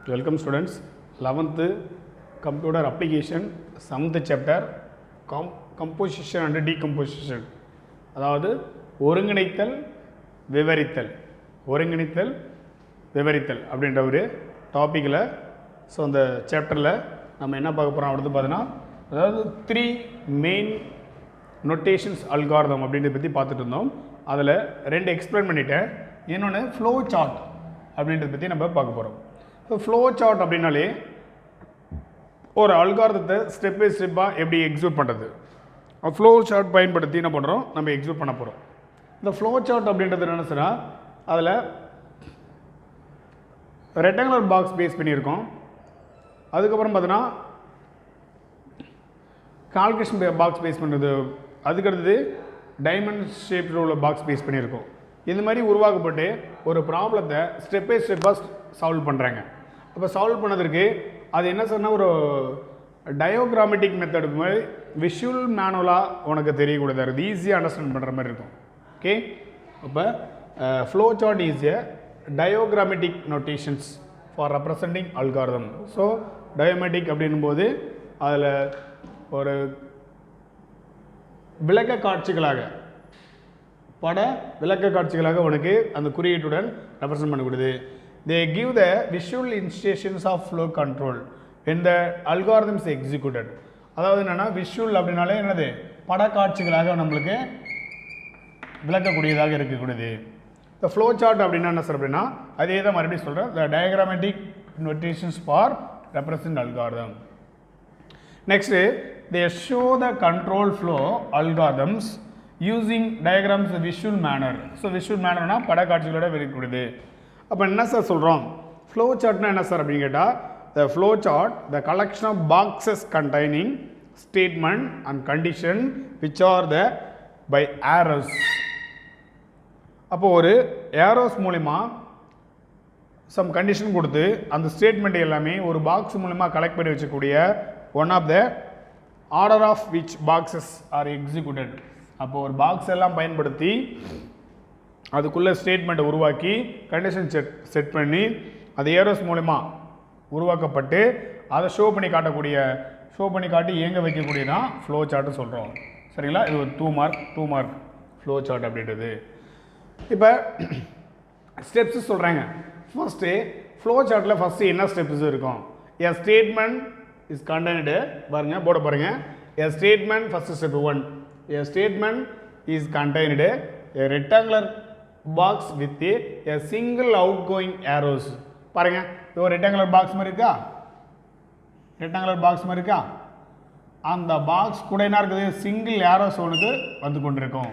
Welcome students. 11th computer application 7th chapter composition and decomposition. அதாவது ஒருங்கிணைத்தல் விவரித்தல் அப்படின்ற ஒரு டாப்பிக்கில் ஸோ அந்த சாப்டரில் நம்ம என்ன பார்க்க போகிறோம் அப்படின்னு பார்த்தீங்கன்னா அதாவது 3 மெயின் நொட்டேஷன்ஸ் அல்காரிதம் அப்படின்றத பற்றி பார்த்துட்டு இருந்தோம். அதில் 2 எக்ஸ்பிளைன் பண்ணிட்டேன். இன்னொன்று ஃப்ளோ சார்ட் அப்படின்றத பற்றி நம்ம பார்க்க போகிறோம். ஸோ ஃப்ளோ சார்ட் அப்படின்னாலே ஒரு அல்காரிதத்தை ஸ்டெப் பை ஸ்டெப்பாக எப்படி எக்ஸிக்யூட் பண்ணுறது, ஃப்ளோ சார்ட் பயன்படுத்தி என்ன பண்ணுறோம் நம்ம எக்ஸிக்யூட் பண்ண போகிறோம். இந்த ஃப்ளோ சார்ட் அப்படின்றது என்ன சொன்னால் அதில் ரெக்டாங்குலர் பாக்ஸ் பேஸ் பண்ணியிருக்கோம். அதுக்கப்புறம் பார்த்தீங்கன்னா கால்குலேஷன் பாக்ஸ் பேஸ் பண்ணுறது, அதுக்கடுத்தது டைமண்ட் ஷேப்பில் உள்ள பாக்ஸ் பேஸ் பண்ணியிருக்கோம். இந்த மாதிரி உருவாக்கப்பட்டு ஒரு ப்ராப்ளத்தை ஸ்டெப் பை ஸ்டெப்பாக சால்வ் பண்ணுறாங்க. அப்போ சால்வ் பண்ணதற்கு அது என்ன சொன்னால் ஒரு டயோகிராமெட்டிக் மெத்தடு மாதிரி விஷுவல் மேனுவலாக உனக்கு தெரியக்கூடாது, அது ஈஸியாக அண்டர்ஸ்டாண்ட் பண்ணுற மாதிரி இருக்கும். ஓகே, அப்போ flow chart is a diagrammatic notations for representing algorithm. So diagrammatic அப்படின்னும் போது அதில் ஒரு விளக்க காட்சிகளாக உனக்கு அந்த குறியீட்டுடன் ரெப்ரசன்ட் பண்ணக்கூடியது. They give the visual instructions of flow control when the algorithm is executed. அதாவது என்னென்னா விஷுவல் அப்படின்னாலே என்னது படக்காட்சிகளாக நம்மளுக்கு விளக்கக்கூடியதாக இருக்கக்கூடியது. இந்த ஃப்ளோ சார்ட் அப்படின்னா என்ன சார் அப்படின்னா அதே தான் மறுபடியும் சொல்கிறேன், the diagrammatic notations for represent algorithm. Next, they show the control flow algorithms using diagrams in visual manner. So visual மேனர்னா படக்காட்சிகளோட விளக்கக்கூடியது. அப்போ என்ன சார் சொல்கிறோம், ஃப்ளோ சார்ட்னா என்ன சார் அப்படின்னு கேட்டால் the flow chart the collection of boxes containing statement and condition which are the by arrows. அப்போது ஒரு ஏரோஸ் மூலிமா சம் கண்டிஷன் கொடுத்து அந்த ஸ்டேட்மெண்ட் எல்லாமே ஒரு பாக்ஸ் மூலிமா கலெக்ட் பண்ணி வச்சக்கூடிய one of the order of which boxes are executed. அப்போது ஒரு பாக்ஸ் எல்லாம் பயன்படுத்தி அதுக்குள்ளே ஸ்டேட்மெண்ட்டை உருவாக்கி கண்டிஷன் செட் பண்ணி அது ஏரோஸ் மூலிமா உருவாக்கப்பட்டு அதை ஷோ பண்ணி காட்டி இயங்க வைக்கக்கூடியதான் ஃப்ளோ சார்ட்டு சொல்கிறோம். சரிங்களா, இது ஒரு 2 மார்க் ஃப்ளோ சார்ட் அப்படின்றது. இப்போ ஸ்டெப்ஸ் சொல்கிறாங்க. ஃபஸ்ட்டு ஃப்ளோ சார்ட்டில் ஃபஸ்ட்டு என்ன ஸ்டெப்ஸ் இருக்கும், எ ஸ்டேட்மெண்ட் இஸ் கண்டெய்ன்டு பாருங்கள், போட பாருங்கள். எ statement first step 1, a statement is contained a rectangular box with a single out going arrows. பாருங்கள், இது ஒரு ரெக்டாங்குலர் பாக்ஸ் மாதிரி இருக்கா, அந்த பாக்ஸ் கூட என்ன இருக்குது, சிங்கிள் ஏரோஸ் ஒனுக்கு வந்து கொண்டிருக்கும்,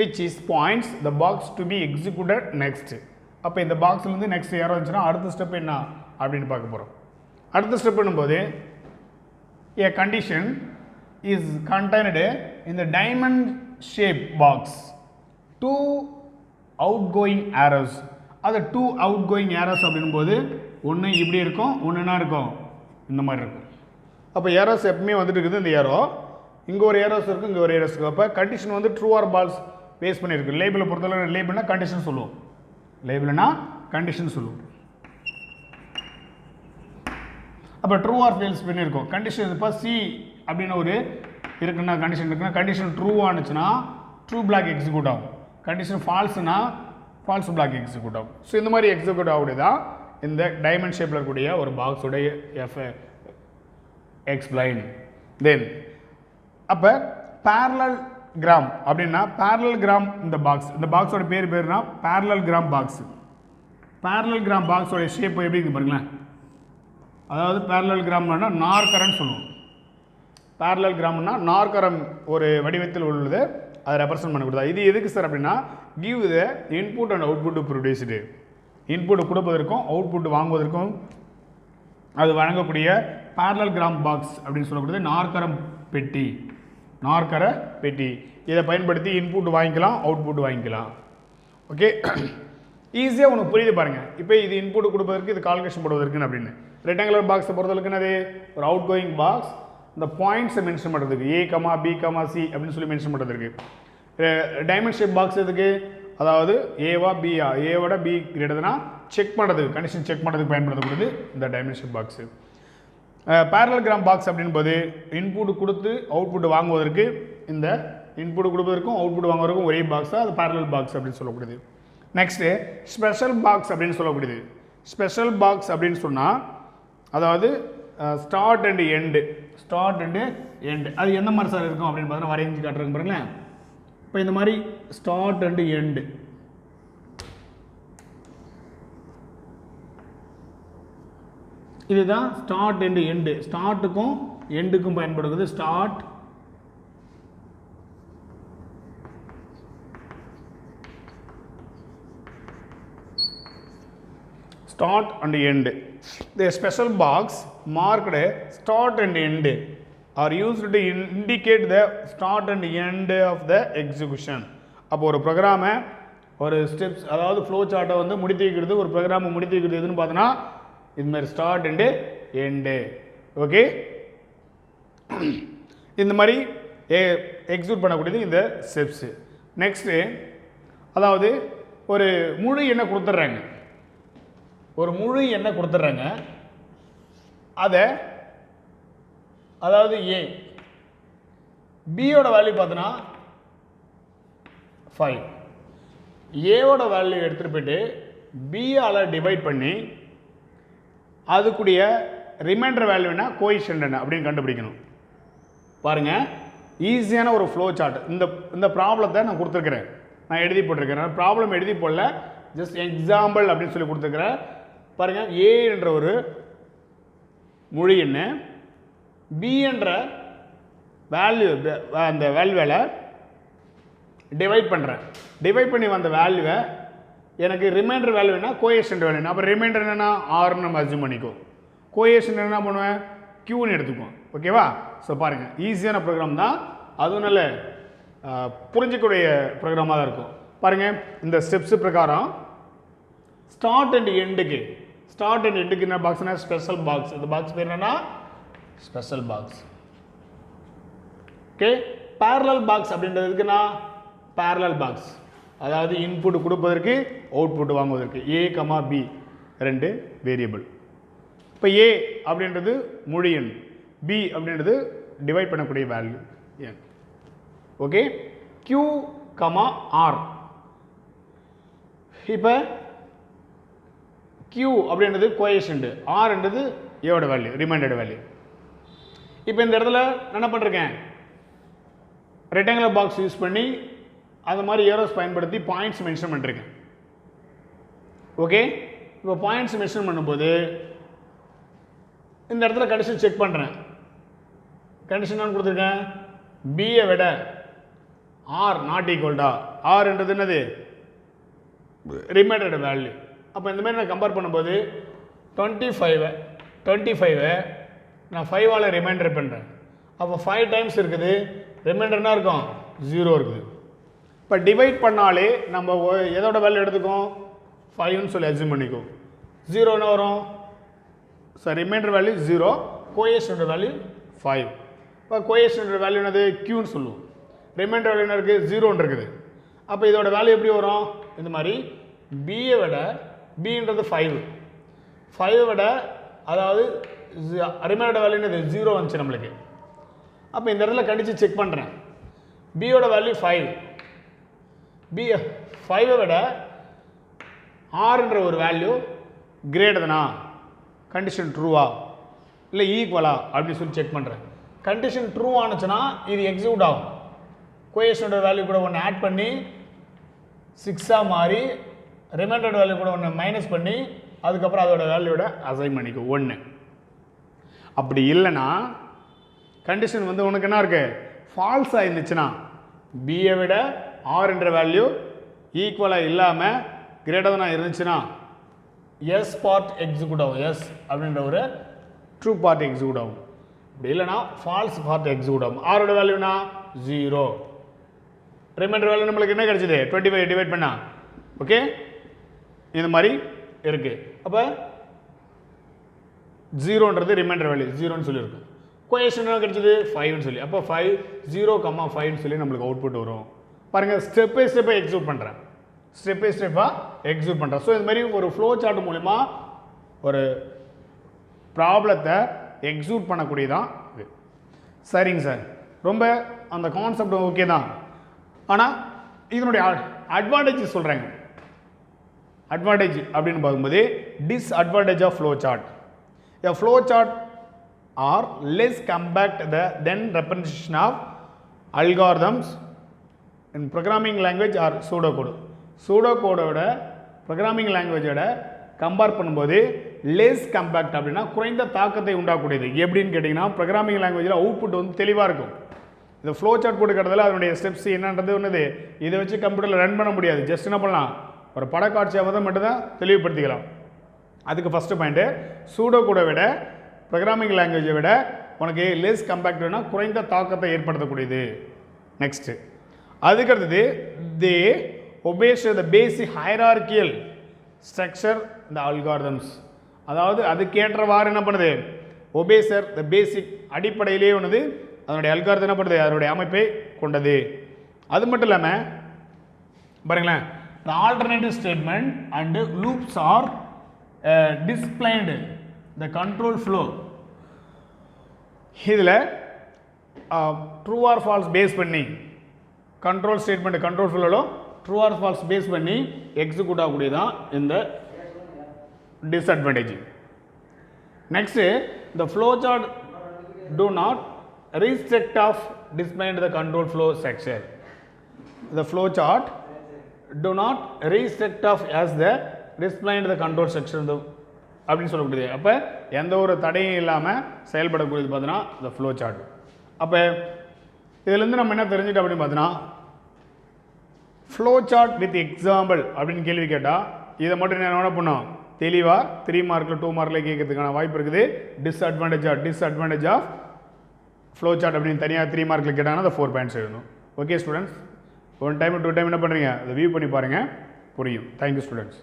which is points the box to be executed next. அப்போ இந்த பாக்ஸ்லேருந்து நெக்ஸ்ட் ஏரோ இருந்துச்சுன்னா அடுத்த ஸ்டெப் என்ன அப்படின்னு பார்க்க போகிறோம். அடுத்த ஸ்டெப் பண்ணும்போது எ condition is contained in the diamond shape box 2 outgoing arrows. அது 2 அவுட்கோயிங் ஏரோஸ் அப்படின்போது ஒன்று இப்படி இருக்கும், ஒன்றுனா இருக்கும் இந்த மாதிரி இருக்கும். அப்போ ஏரோஸ் எப்பவுமே வந்துட்டு இருக்குது. இந்த ஏரோ இங்கே ஒரு ஏரோஸ் இருக்குது, இங்கே ஒரு ஏரோஸ் இருக்குது. அப்போ கண்டிஷன் வந்து ட்ரூ ஆர் பால்ஸ் பேஸ் பண்ணியிருக்கு. லேபிளை பொறுத்தவரை லேபிள்னா கண்டிஷன் சொல்லுவோம், அப்போ ட்ரூ ஆர் ஃபெயில்ஸ் பண்ணியிருக்கோம். கண்டிஷன் இப்போ சி அப்படின்னு ஒரு இருக்குன்னா கண்டிஷன் ட்ரூ ஆனிச்சுன்னா ட்ரூ பிளாக் எக்ஸிக்யூட் ஆகும், கண்டிஷன் ஃபால்ஸ்னா ஃபால்ஸ் பிளாக் எக்ஸிக்யூட் ஆகும். ஸோ இந்த மாதிரி எக்ஸிக்யூட் ஆகுதான் இந்த டைமண்ட் ஷேப்பில் இருக்கக்கூடிய ஒரு பாக்ஸோடைய எக்ஸ்பிளைன். தென் அப்போ பேரலல் கிராம் அப்படின்னா இந்த பாக்ஸோட பேருனா பேரலல் கிராம் பாக்ஸோட ஷேப் எப்படி இருக்குது பாருங்களேன். அதாவது பேரலல் கிராம்னா நாற்கரன்னு சொல்லுவோம். பேரலல் கிராம்னா நாற்கரம் ஒரு வடிவத்தில் உள்ளது, அதை ரெப்ரசன்ட் பண்ணக்கூடாது. இது எதுக்கு சார் அப்படின்னா give the input and output produced. Input கொடுப்பதற்கும் அவுட்புட் வாங்குவதற்கும் அது வழங்கக்கூடிய பேரலல் கிராம் பாக்ஸ் அப்படின்னு சொல்லக்கூடியது நாற்கர பெட்டி. இதை பயன்படுத்தி இன்புட் வாங்கிக்கலாம், அவுட்புட் வாங்கிக்கலாம். ஓகே, ஈஸியாக உனக்கு புரியுது பாருங்கள். இப்போ இது இன்புட் கொடுப்பதற்கு, இது கால்குலேஷன் போடுவதற்குன்னு அப்படின்னு. ரெக்டாங்குலர் பாக்ஸை பொறுத்தவரைக்கும் அது ஒரு அவுட் கோயிங் பாக்ஸ், இந்த பாயிண்ட்ஸை மென்ஷன் பண்ணுறதுக்கு A, B, C அப்படின்னு சொல்லி மென்ஷன் பண்ணுறதுக்கு. டைமண்ட் ஷேப் பாக்ஸ் எதுக்கு, அதாவது ஏவா பியா, ஏவோட பி கிரேட்டர்னா செக் பண்ணுறதுக்கு கண்டிஷன் செக் பண்ணுறதுக்கு பயன்படுத்தக்கூடியது இந்த டைமென்ஷன் பாக்ஸு. பேரலோகிராம் பாக்ஸ் அப்படின்போது இன்புட் கொடுத்து அவுட்புட் வாங்குவதற்கு இந்த இன்புட் கொடுப்பதற்கும் அவுட்புட் வாங்குவதற்கும் ஒரே பாக்ஸ் தான் அது பேரலல் பாக்ஸ் அப்படின்னு சொல்லக்கூடியது. நெக்ஸ்ட்டு ஸ்பெஷல் பாக்ஸ் அப்படின்னு சொல்லக்கூடியது. ஸ்பெஷல் பாக்ஸ் அப்படின்னு சொன்னால் அதாவது ஸ்டார்ட் அண்ட் எண்டு அது எந்த மாதிரி சார் இருக்கும் அப்படின்னு பார்த்தீங்கன்னா வரைஞ்சி காட்டுறதுக்கு பாருங்களேன். இப்போ இந்த மாதிரி ஸ்டார்ட் அண்ட் எண்டு இதுதான் ஸ்டார்ட் அண்ட் எண்டு. ஸ்டார்ட்டுக்கும் எண்டுக்கும் பயன்படுகிறது start and end. The special box marked start and end are used to indicate the start and end of the execution. அப்போ ஒரு ப்ரோக்ராமை ஒரு ஸ்டெப்ஸ் அதாவது ஃப்ளோ சார்ட்டை வந்து முடித்து வைக்கிறது, ஒரு ப்ரோக்ராமை முடித்து வைக்கிறது எதுன்னு பார்த்தோன்னா இதுமாதிரி ஸ்டார்ட் அண்டு எண்டு. ஓகே, இந்த மாதிரி எக்ஸிக்யூட் பண்ணக்கூடியது இந்த ஸ்டெப்ஸு. நெக்ஸ்ட்டு அதாவது ஒரு முழு எண்ணை கொடுத்துட்றாங்க, அதை அதாவது ஏ பியோட வேல்யூ பார்த்தோன்னா 5, ஏவோட வேல்யூ எடுத்துகிட்டு போய்ட்டு பியால் டிவைட் பண்ணி அதுக்குடைய ரிமைண்டர் வேல்யூனா கோஎஃபிஷியன்ட் என்ன அப்படின்னு கண்டுபிடிக்கணும். பாருங்கள், ஈஸியான ஒரு ஃப்ளோ சார்ட். இந்த ப்ராப்ளத்தை நான் கொடுத்துருக்குறேன், நான் எழுதி போட்டிருக்கிறேன். ப்ராப்ளம் எழுதி போடல, ஜஸ்ட் எக்ஸாம்பிள் அப்படின்னு சொல்லி கொடுத்துருக்குறேன். பாருங்கள், ஏ என்ற ஒரு முழு எண்ணு, பி என்ற வேல்யூ அந்த வேல்யூவில் டிவைட் பண்ணுறேன். டிவைட் பண்ணி வந்த வேல்யூவை எனக்கு ரிமைண்டர் வேல்யூனா கோஎஃபிஷியன்ட் வேல்யூ. அப்போ ரிமைண்டர் என்னென்னா ஆர்னு நம்ம அஸ்யூம் பண்ணிக்கோ, கோஎஃபிஷியன்ட் என்ன பண்ணுவேன் கியூன்னு எடுத்துக்குவோம். ஓகேவா? ஸோ பாருங்கள், ஈஸியான ப்ரோக்ராம் தான், அதுவும் நல்ல புரிஞ்சிக்கூடிய ப்ரோக்ராமாக தான் இருக்கும். பாருங்கள், இந்த ஸ்டெப்ஸு பிரகாரம் ஸ்டார்ட் அண்ட் எண்டுக்கு என்ன பாக்ஸ்னா ஸ்பெஷல் பாக்ஸ். இந்த பாக்ஸ் பேர் என்னன்னா special box. Okay, parallel box அப்படின்றதுக்குன்னா பேரலல் பாக்ஸ், அதாவது இன்புட் கொடுப்பதற்கு அவுட்புட் வாங்குவதற்கு ஏ கமா பி 2 வேரியபிள். இப்போ ஏ அப்படின்றது முழு எண், பி அப்படின்றது டிவைட் பண்ணக்கூடிய value N. Okay, Q comma R. இப்போ கியூ அப்படின்றது கோஎஃபிஷியன்ட், ஆர்ன்றது ஏவோட வேல்யூ ரிமைண்டட் வேல்யூ. இப்போ இந்த இடத்துல என்ன பண்ணிருக்கேன், ரெக்டாங்குலர் பாக்ஸ் யூஸ் பண்ணி அது மாதிரி ஏரோஸ் பயன்படுத்தி பாயிண்ட்ஸ் மென்ஷன் பண்ணிருக்கேன். ஓகே, இப்போ பாயிண்ட்ஸ் மென்ஷன் பண்ணும்போது இந்த இடத்துல கண்டிஷன் செக் பண்ணுறேன். கண்டிஷன் நான் கொடுத்துருக்கேன், பியை விட ஆர் நாட் ஈக்குவல்டா. ஆர்ன்றது என்னது ரிமைண்டட் வேல்யூ. அப்போ இந்த மாதிரி நான் கம்பேர் பண்ணும்போது 25 நான் 5ஆல் ரிமைண்டர் பண்ணுறேன். அப்போ 5 டைம்ஸ் இருக்குது, ரிமைண்டர் என்ன இருக்கும் 0 இருக்குது. இப்போ டிவைட் பண்ணாலே நம்ம எதோட வேல்யூ எடுத்துக்கோம் 5ன்னு சொல்லி அஸ்யூம் பண்ணிக்கோ. 0 என்ன வரும், so remainder value 0, coefficient value 5. இப்போ கோஎஃபிஷியன்ட் வேல்யூ என்னது கியூன்னு சொல்லுவோம், ரிமைண்டர் வேல்யூ என்ன இருக்குது 0ன்னு இருக்குது. அப்போ இதோட வேல்யூ எப்படி வரும், இந்த மாதிரி பியை விட பின்றது 5 விட அதாவது ரிமைண்டர் வேல்யூ என்னது 0 வந்துச்சு நம்மளுக்கு. அப்போ இந்த இடத்துல கண்டிச்சு செக் பண்ணுறேன், பியோட வேல்யூ 5, பி 5 விட ஆர்ன்ற ஒரு வேல்யூ கிரேட்டர் தானா, கண்டிஷன் ட்ரூவா இல்லை ஈக்குவலா அப்படின்னு சொல்லி செக் பண்ணுறேன். கண்டிஷன் ட்ரூ ஆனிச்சுன்னா இது எக்ஸிக்யூட் ஆகும். கோஎஃபிஷியன்ட் வேல்யூ கூட ஒன்று ஆட் பண்ணி 6ஆக மாறி ரிமைண்டட் வேல்யூ கூட ஒன்று மைனஸ் பண்ணி அதுக்கப்புறம் அதோட வேல்யூட அசைன் பண்ணிக்கும் 1. அப்படி இல்லைன்னா கண்டிஷன் வந்து உனக்கு என்ன இருக்குது ஃபால்ஸாக இருந்துச்சுன்னா, பியை விட ஆர்ன்ற வேல்யூ ஈக்குவலாக இல்லாமல் கிரேட்டர் இருந்துச்சுன்னா எஸ் பார்ட் எக்ஸிக்யூட் ஆகும், எஸ் அப்படின்ற ஒரு ட்ரூ பார்ட் எக்ஸிக்யூட் ஆகும். அப்படி இல்லைனா ஃபால்ஸ் பார்ட் எக்ஸிக்யூட் ஆகும். ஆரோட வேல்யூனா 0, ரிமைண்டர் வேல்யூ நம்மளுக்கு என்ன கிடச்சிது 25 டிவைட் பண்ணா. ஓகே, இந்த மாதிரி இருக்குது. அப்போ 0ன்றது ரிமைண்டர் வேல்யூ 0ன்னு சொல்லியிருக்கும். கோஎஃபிஷியன்ட் என்ன கிடச்சிது 5ன்னு சொல்லி. அப்போ 5 0, 5ன்னு சொல்லி நம்மளுக்கு அவுட்புட் வரும். பாருங்கள், ஸ்டெப் பை ஸ்டெப்பை எக்ஸிக்யூட் பண்ணுறேன். ஸ்டெப் பை ஸ்டெப்பாக எக்ஸிக்யூட் பண்ணுறோம். ஸோ இது மாதிரி ஒரு ஃப்ளோ சார்ட் மூலிமா ஒரு ப்ராப்ளத்தை எக்ஸிக்யூட் பண்ணக்கூடியதான் இது. சரிங்க சார், ரொம்ப அந்த கான்செப்ட் ஓகே தான். ஆனால் இதனுடைய அட்வான்டேஜ் சொல்கிறேங்க. அட்வான்டேஜ் அப்படின்னு பார்க்கும்போது disadvantage of flow chart. A flow chart are less compact than representation of algorithms in programming language or pseudocode. Pseudocode programming language compare பண்ணும்போது லெஸ் கம்பேக்ட் அப்படின்னா குறைந்த தாக்கத்தை உண்டாக்கக்கூடியது. எப்படின்னு கேட்டிங்கன்னா ப்ரோக்ராமிங் லாங்குவேஜில் அவுட்புட் வந்து தெளிவாக இருக்கும். இந்த ஃப்ளோ சார்ட் போட்டு கட்டுறதுல அதனுடைய ஸ்டெப்ஸ் என்னன்றது ஒன்றுது இதை வச்சு கம்ப்யூட்டரில் ரன் பண்ண முடியாது. ஜஸ்ட் என்ன பண்ணலாம், ஒரு படக்காட்சியாக தான் மட்டும்தான் தெளிவுபடுத்திக்கலாம். அதுக்கு ஃபஸ்ட்டு பாயிண்ட்டு, சூடோ கூட விட ப்ரோக்ராமிங் லாங்குவேஜை விட உனக்கு லெஸ் கம்பேக்ட்னா குறைந்த தாக்கத்தை ஏற்படுத்தக்கூடியது. நெக்ஸ்ட்டு அதுக்கடுத்தது தே ஒபேஸ் த பேசிக் ஹைரார்கியல் ஸ்ட்ரக்சர் இந்த அல்காரிதம்ஸ். அதாவது அதுக்கேற்றவாறு என்ன பண்ணுது, ஒபேசர் த பேசிக் அடிப்படையிலேயே ஒன்றுது அதனுடைய அல்காரிதம் என்ன பண்ணுது, அதனுடைய அமைப்பை கொண்டது. அது மட்டும் இல்லாமல் பாருங்களேன், the alternative statement and loops are displayed the control flow. இதில் ட்ரூ ஆர் ஃபால்ஸ் பேஸ் பண்ணி கண்ட்ரோல் ஸ்டேட்மெண்ட் கண்ட்ரோல் ஃப்ளோவில் ட்ரூ ஆர் ஃபால்ஸ் பேஸ் பண்ணி எக்ஸிக்யூட் ஆகக்கூடியதான் இந்த disadvantage. Next the flow chart do not restrict of displayed the control flow structure. The flow chart do not restrict of as the discipline the control section அப்படின்னு சொல்லக்கூடியது. அப்போ எந்த ஒரு தடையும் இல்லாமல் செயல்படக்கூடியது பார்த்தீங்கன்னா இந்த ஃப்ளோ சார்ட். அப்போ இதுலேருந்து நம்ம என்ன தெரிஞ்சுட்டோம் அப்படின்னு பார்த்தீங்கன்னா, ஃப்ளோ சார்ட் வித் எக்ஸாம்பிள் அப்படின்னு கேள்வி கேட்டால் இதை மட்டும் என்ன பண்ணோம், தெளிவாக 3 மார்க்கில் 2 மார்க்கில் கேட்கறதுக்கான வாய்ப்பு இருக்குது. டிஸ்அட்வான்டேஜ் ஆஃப் ஃப்ளோ சார்ட் அப்படின்னு தனியாக 3 மார்க்கில் கேட்டாங்கன்னா அந்த 4 பாயிண்ட்ஸ் எழுதணும். ஓகே ஸ்டூடெண்ட்ஸ், 1 டைம் 2 டைம் என்ன பண்ணுறீங்க, அதை வியூ பண்ணி பாருங்கள், புரியும். Thank you students.